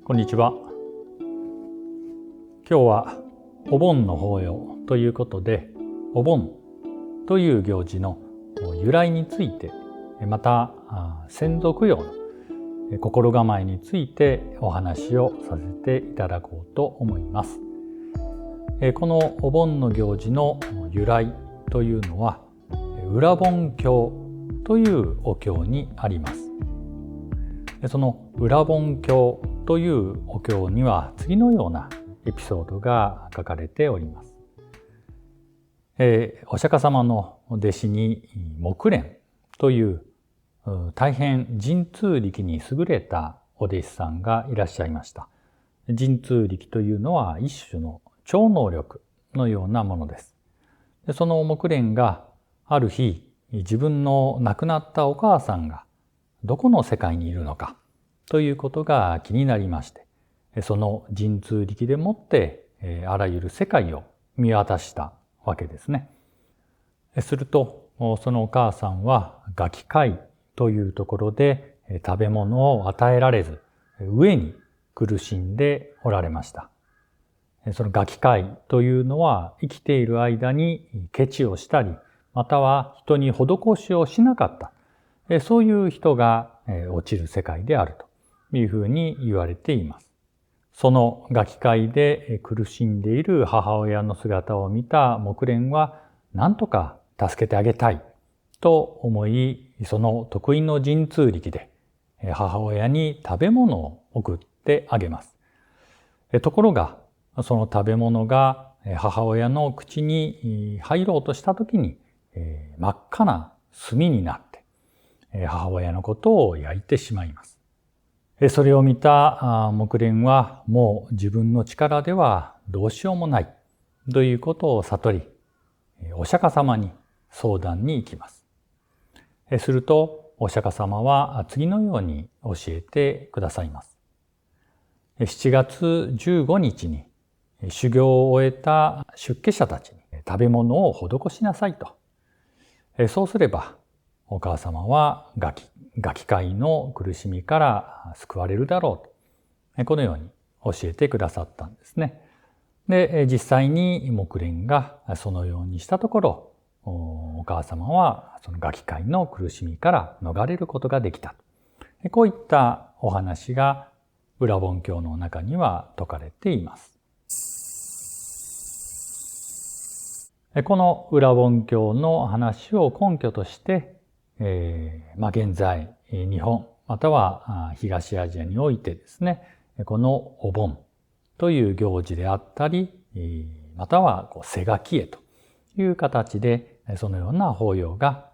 こんにちは。今日はお盆の法要ということで、お盆という行事の由来について、また先祖供養の心構えについてお話をさせていただこうと思います。このお盆の行事の由来というのは、裏盆経というお経にあります。その裏盆経というお経には次のようなエピソードが書かれております。お釈迦様の弟子に木蓮という大変神通力に優れたお弟子さんがいらっしゃいました。神通力というのは一種の超能力のようなものです。その木蓮がある日、自分の亡くなったお母さんがどこの世界にいるのかということが気になりまして、その神通力でもってあらゆる世界を見渡したわけですね。するとそのお母さんは餓鬼界というところで食べ物を与えられず飢えに苦しんでおられました。その餓鬼界というのは生きている間にケチをしたり、または人に施しをしなかった、そういう人が落ちる世界であるというふうに言われています。その餓鬼界で苦しんでいる母親の姿を見た木蓮は何とか助けてあげたいと思い、その得意の神通力で母親に食べ物を送ってあげます。ところがその食べ物が母親の口に入ろうとしたときに真っ赤な炭になって母親のことを焼いてしまいます。それを見た木蓮はもう自分の力ではどうしようもないということを悟り、お釈迦様に相談に行きます。するとお釈迦様は次のように教えてくださいます。7月15日に修行を終えた出家者たちに食べ物を施しなさいと。そうすればお母様は餓鬼界の苦しみから救われるだろうと、このように教えてくださったんですね。で、実際に木蓮がそのようにしたところ、お母様はその餓鬼界の苦しみから逃れることができた。こういったお話が裏盆経の中には説かれています。この裏盆経の話を根拠として、現在日本または東アジアにおいてですね、このお盆という行事であったり、または背書き絵という形でそのような法要が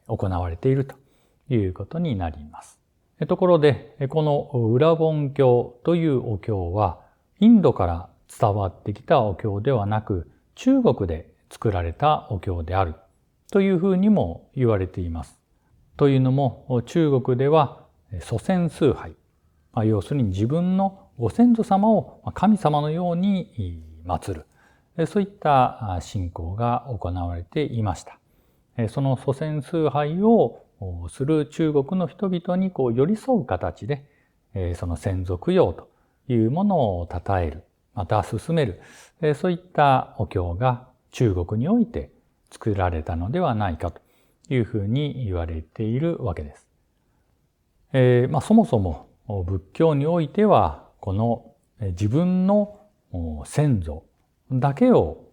行われているということになります。ところでこの裏盆経というお経はインドから伝わってきたお経ではなく、中国で作られたお経であるというふうにも言われています。というのも中国では祖先崇拝、要するに自分のご先祖様を神様のように祀る、そういった信仰が行われていました。その祖先崇拝をする中国の人々に寄り添う形でその先祖供養というものを称える、また進める、そういったお経が中国において作られたのではないかというふうに言われているわけです。そもそも仏教においてはこの自分の先祖だけを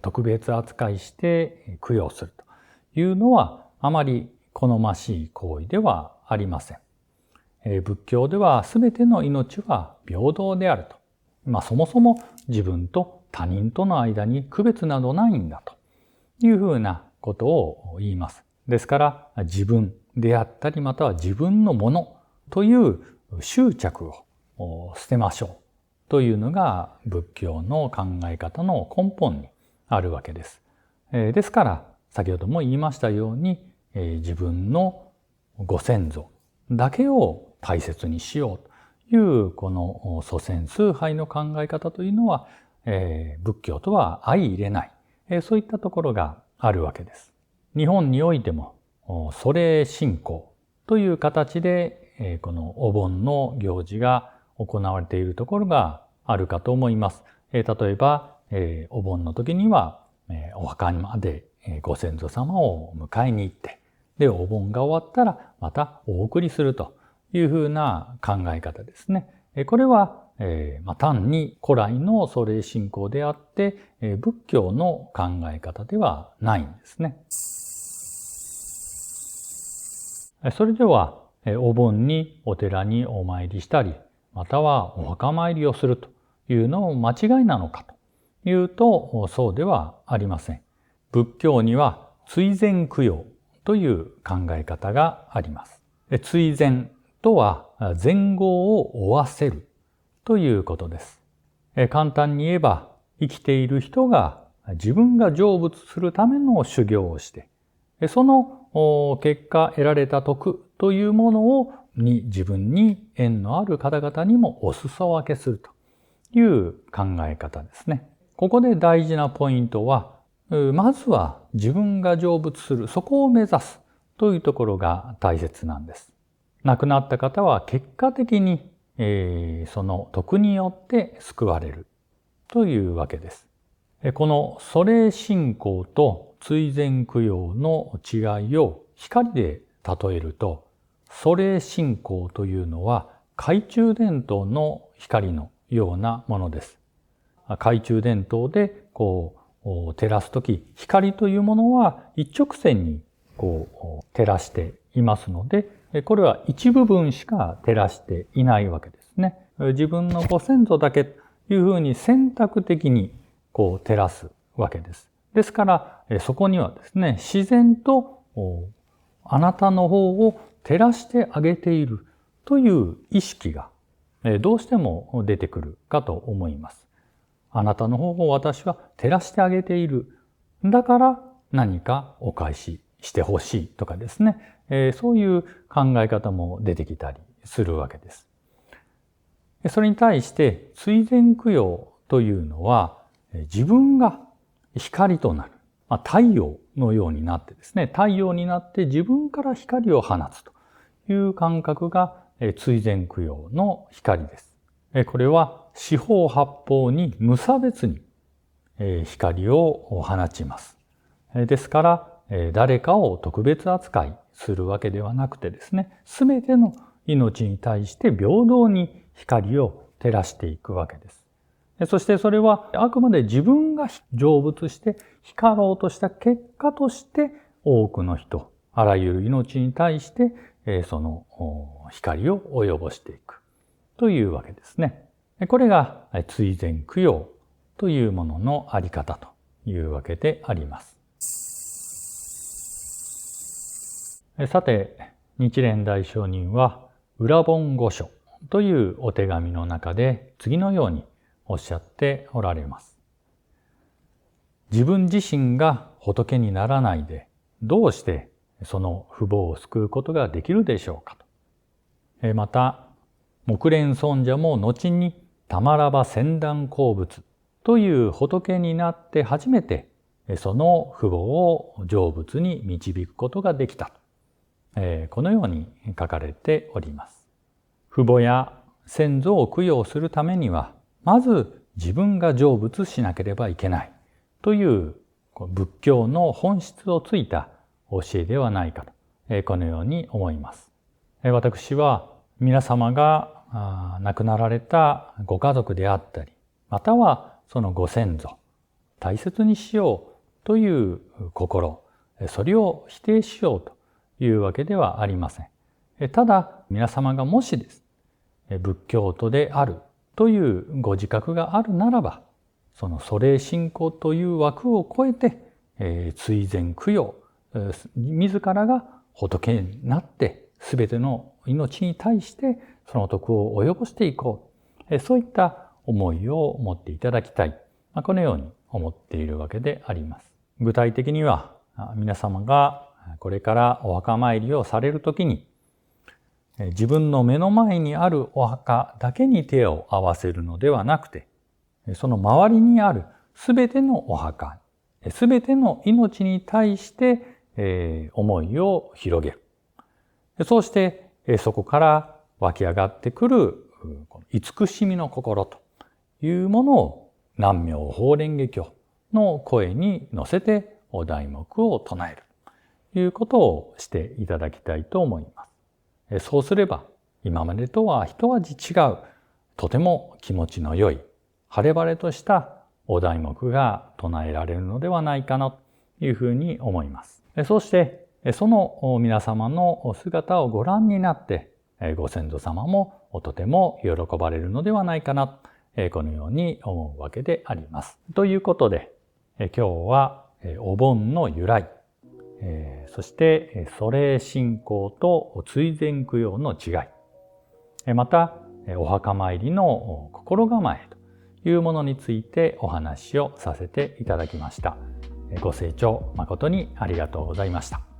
特別扱いして供養するというのはあまり好ましい行為ではありません。仏教ではすべての命は平等であると。そもそも自分と他人との間に区別などないんだというふうなことを言います。ですから自分であったり、または自分のものという執着を捨てましょうというのが仏教の考え方の根本にあるわけです。ですから先ほども言いましたように、自分のご先祖だけを大切にしようというこの祖先崇拝の考え方というのは、仏教とは相入れない、そういったところがあるわけです。日本においても祖霊信仰という形でこのお盆の行事が行われているところがあるかと思います。例えば、お盆の時には、お墓までご先祖様を迎えに行って、で、お盆が終わったらまたお送りするというふうな考え方ですね。これは、単に古来の祖霊信仰であって、仏教の考え方ではないんですね。それでは、お盆にお寺にお参りしたり、またはお墓参りをするというのを間違いなのかというと、そうではありません。仏教には追善供養という考え方があります。追善とは善業を負わせるということです。簡単に言えば、生きている人が自分が成仏するための修行をして、その結果得られた徳というものに自分に縁のある方々にもお裾分けするという考え方ですね。ここで大事なポイントは、まずは自分が成仏する、そこを目指すというところが大切なんです。亡くなった方は結果的に、その徳によって救われるというわけです。この祖霊信仰と追善供養の違いを光で例えると、祖霊信仰というのは懐中電灯の光のようなものです。懐中電灯で照らすとき、光というものは一直線に照らしていますので、これは一部分しか照らしていないわけですね。自分のご先祖だけというふうに選択的に照らすわけです。ですから、そこにはですね、自然とあなたの方を照らしてあげているという意識がどうしても出てくるかと思います。あなたの方を私は照らしてあげている。だから何かお返ししてほしいとかですね、そういう考え方も出てきたりするわけです。それに対して追善供養というのは自分が光となる。太陽のようになってですね、太陽になって自分から光を放つという感覚が追善供養の光です。これは四方八方に無差別に光を放ちます。ですから、誰かを特別扱いするわけではなくてですね、すべての命に対して平等に光を照らしていくわけです。そしてそれはあくまで自分が成仏して光ろうとした結果として多くの人、あらゆる命に対してその光を及ぼしていくというわけですね。これが追善供養というもののあり方というわけであります。さて、日蓮大聖人は裏本御書というお手紙の中で次のようにおっしゃっておられます。自分自身が仏にならないでどうしてその父母を救うことができるでしょうかと。また、木蓮尊者も後にたまらば仙断鉱物という仏になって初めてその父母を成仏に導くことができた。このように書かれております。父母や先祖を供養するためには、まず自分が成仏しなければいけないという仏教の本質をついた教えではないかと、このように思います。私は皆様が亡くなられたご家族であったり、またはそのご先祖、大切にしようという心、それを否定しようというわけではありません。ただ、皆様がもしです、仏教徒であるというご自覚があるならば、その祖霊信仰という枠を超えて、追善供養、自らが仏になって全ての命に対してその徳を及ぼしていこう。そういった思いを持っていただきたい。このように思っているわけであります。具体的には、皆様がこれからお墓参りをされるときに、自分の目の前にあるお墓だけに手を合わせるのではなくて、その周りにあるすべてのお墓、すべての命に対して思いを広げる。そうしてそこから湧き上がってくるこの慈しみの心というものを南無妙法蓮華経の声に乗せてお題目を唱えるということをしていただきたいと思います。そうすれば今までとは一味違うとても気持ちの良い晴れ晴れとしたお題目が唱えられるのではないかなというふうに思います。そしてその皆様の姿をご覧になってご先祖様もとても喜ばれるのではないかな、このように思うわけであります。ということで今日はお盆の由来、そして祖霊信仰と追善供養の違い、またお墓参りの心構えというものについてお話をさせていただきました。ご清聴誠にありがとうございました。